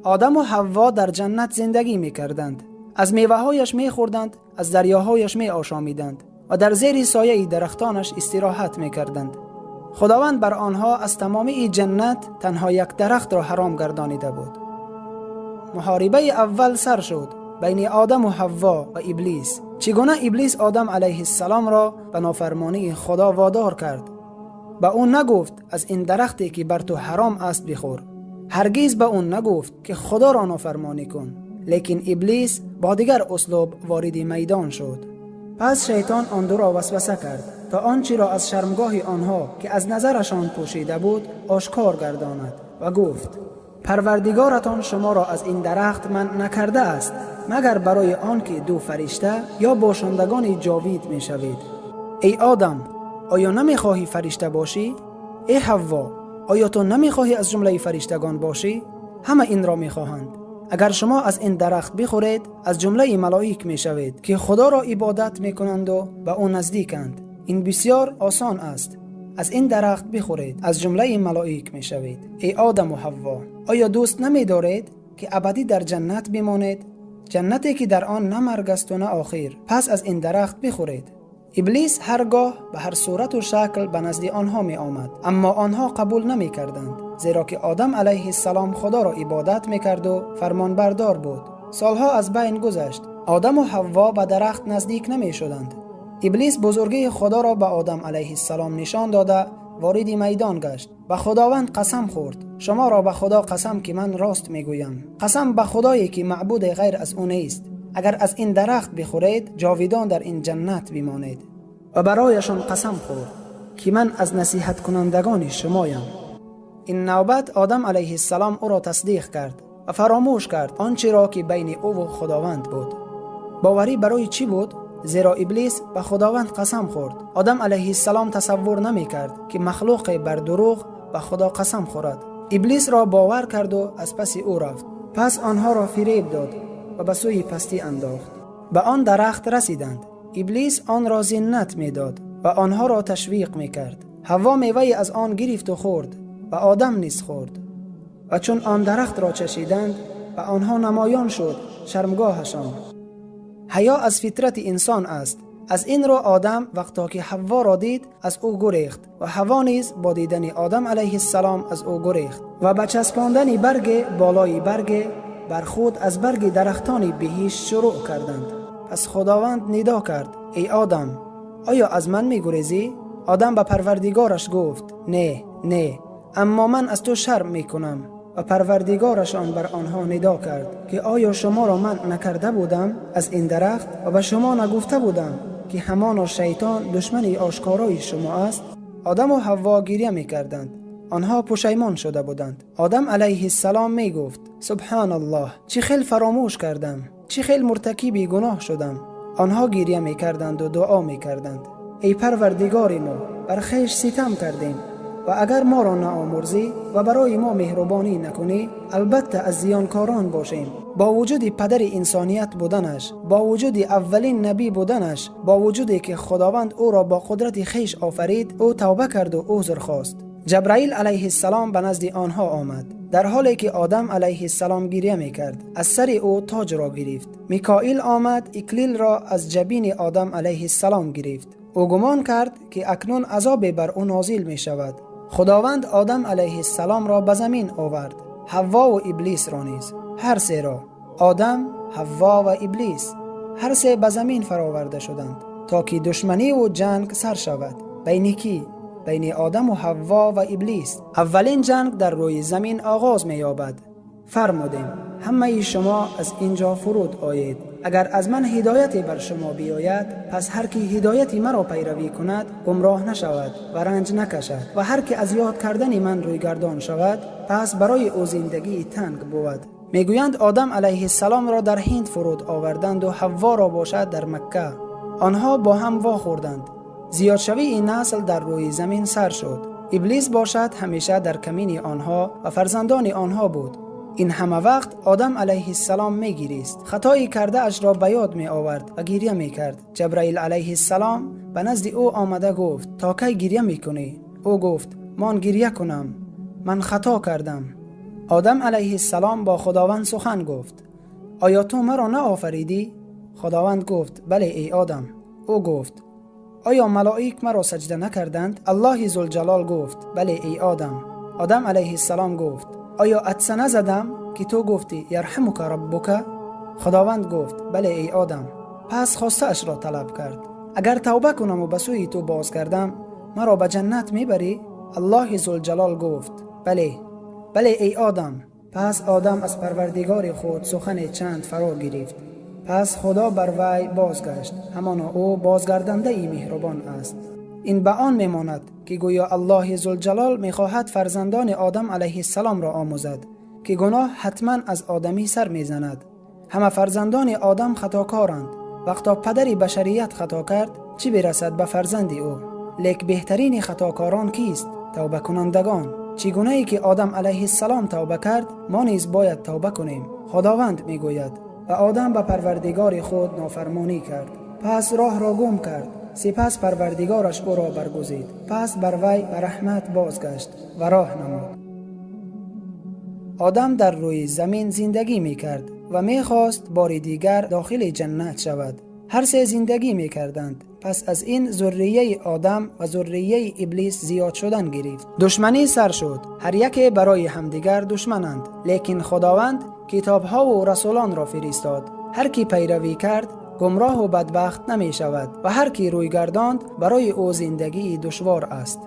آدم و حوا در جنت زندگی می کردند. از میوه‌هایش می خوردند، از دریاهایش می آشامیدند و در زیر سایه درختانش استراحت می کردند. خداوند بر آنها از تمامی جنت تنها یک درخت را حرام گردانیده بود. محاربه اول سر شد بین آدم و حوا و ابلیس. چگونه ابلیس آدم علیه السلام را به نافرمانی خدا وادار کرد. به اون نگفت از این درختی که بر تو حرام است بخور. هرگز به اون نگفت که خدا را نافرمانی کن. لیکن ابلیس با دیگر اسلوب وارد میدان شد. پس شیطان آن دو را وسوسه کرد تا آنچه را از شرمگاه آنها که از نظرشان پوشیده بود آشکار گرداند و گفت: پروردگارتان شما را از این درخت منع نکرده است مگر برای آنکه دو فرشته یا باشندگان جاوید می شوید. ای آدم، آیا نمی خواهی فرشته باشی؟ ای حوا، آیا تو نمی خواهی از جمله فرشتگان باشی؟ همه این را می خواهند. اگر شما از این درخت بخورید از جمله ملائک می شوید که خدا را عبادت می کنند و به او نزدیکند. این بسیار آسان است. از این درخت بخورید از جمله ملائک می شوید. ای آدم و حوا، آیا دوست نمی دارید که ابدی در جنت بمانید؟ جنتی که در آن نه مرگ است و نه آخر. پس از این درخت بخورید. ابلیس هرگاه به هر صورت و شکل به نزد آنها می آمد، اما آنها قبول نمی کردند، زیرا که آدم علیه السلام خدا را عبادت می کرد و فرمان بردار بود. سالها از بین گذشت، آدم و حوا به درخت نزدیک نمی شدند. ابلیس بزرگی خدا را به آدم علیه السلام نشان داده وارد میدان گشت. به خداوند قسم خورد: شما را به خدا قسم که من راست می گویم. قسم به خدایی که معبود غیر از او نیست. اگر از این درخت بخورید جاویدان در این جنت بمانید. و برایشان قسم خورد که من از نصیحت کنندگان شمایم. این نوبت آدم علیه السلام او را تصدیق کرد و فراموش کرد آنچه را که بین او و خداوند بود. باوری برای چی بود؟ زیرا ابلیس به خداوند قسم خورد. آدم علیه السلام تصور نمی کرد که مخلوق بر دروغ به خدا قسم خورد. ابلیس را باور کرد و از پس او رفت. پس آنها را فریب داد و به سوی پستی انداخت. به آن درخت رسیدند. ابلیس آن را زینت می داد و آنها را تشویق می کرد. حوا میوه از آن گرفت و خورد و آدم نیز خورد. و چون آن درخت را چشیدند و آنها نمایان شد شرمگاهشان. حیا از فطرت انسان است. از این رو آدم وقتا که حوا را دید از او گریخت و حوا نیز با دیدن آدم علیه السلام از او گریخت و به چسباندن برگ بالای برگ بر خود از برگ درختان بهشت شروع کردند. پس خداوند ندا کرد: ای آدم، آیا از من می گریزی؟ آدم به پروردگارش گفت: نه، اما من از تو شرم می کنم. و پروردگارشان بر آنها ندا کرد که آیا شما را منع نکرده بودم از این درخت و به شما نگفته بودم که همان شیطان دشمن آشکارای شما است؟ آدم و حوا گریه می کردند. آنها پشیمان شده بودند. آدم علیه السلام می گفت: سبحان الله، چه خیل فراموش کردم، چه خیل مرتکب گناه شدم. آنها گریه می کردند و دعا می کردند: ای پروردگار ما، بر خویش ستم کردیم و اگر ما را نآمرزی و برای ما مهربانی نکنی البته از زیانکاران باشیم. با وجود پدر انسانیت بودنش، با وجود اولین نبی بودنش، با وجودی که خداوند او را با قدرت خویش آفرید، او توبه کرد و عذر خواست. جبرائیل علیه السلام به نزد آنها آمد در حالی که آدم علیه السلام گریه میکرد. از سر او تاج را گرفت. میکائیل آمد اکلیل را از جبین آدم علیه السلام گرفت. او گمان کرد که اکنون عذاب بر او نازل می شود. خداوند آدم علیه السلام را به زمین آورد، حوا و ابلیس را نیز، هر سه را، آدم، حوا و ابلیس، هر سه به زمین فراورده شدند تا که دشمنی و جنگ سر شود. بین کی؟ بین آدم و حوا و ابلیس. اولین جنگ در روی زمین آغاز می یابد. فرمودیم: همه شما از اینجا فرود آیید. اگر از من هدایتی بر شما بیاید، پس هر کی هدایتی مرا پیروی کند گمراه نشود و رنج نکشد، و هر کی از یاد کردن من روی گردان شود پس برای او زندگی تنگ بود. میگویند آدم علیه السلام را در هند فرود آوردند و حوا را باشد در مکه. آنها با هم واخوردند. زیاد شوی این نسل در روی زمین سر شد. ابلیس باشد همیشه در کمین آنها و فرزندان آنها بود. این همه وقت آدم علیه السلام می گریست. خطایی کرده اش را به یاد می آورد و گریه می کرد. جبرائیل علیه السلام به نزد او آمده گفت: تا کی گریه می کنی؟ او گفت: من گریه کنم، من خطا کردم. آدم علیه السلام با خداوند سخن گفت: آیا تو مرا نه آفریدی؟ خداوند گفت: بله ای آدم. او گفت: آیا ملائک مرا سجده نکردند؟ الله ذوالجلال گفت: بله ای آدم. آدم علیه السلام گفت: آیا عطسه نزدم که تو گفتی یرحمک ربک؟ خداوند گفت: بله ای آدم. پس خواسته اش را طلب کرد: اگر توبه کنم و به سوی تو باز کردم مرا به جنت میبری؟ الله ذوالجلال گفت: بله ای آدم. پس آدم از پروردگار خود سخن چند فرا گرفت. پس خدا بر وی بازگشت، همانا او بازگردنده ای مهربان است. این به آن میماند که گویا الله ذوالجلال میخواهد فرزندان آدم علیه السلام را آموزد که گناه حتما از آدمی سر میزند. همه فرزندان آدم خطاکارند. وقتا پدر بشریت خطا کرد چی برسد به فرزند او؟ لیک بهترین خطاکاران کیست؟ توبه کنندگان. چگونه ای که آدم علیه السلام توبه کرد ما نیز باید توبه کنیم. خداوند میگوید: و آدم به پروردگار خود نافرمانی کرد، پس راه را گم کرد. سپس پروردگارش او را برگزید، پس بر وی به رحمت بازگشت و راه نمود. آدم در روی زمین زندگی می کرد و می خواست بار دیگر داخل جنت شود. هر سه زندگی می کردند. پس از این ذریه آدم و ذریه ابلیس زیاد شدن گرفت. دشمنی سر شد. هر یک برای همدیگر دشمنند. لیکن خداوند کتابها و رسولان را فرستاد. هر کی پیروی کرد گمراه و بدبخت نمی شود و هر کی روی گرداند برای او زندگی دشوار است.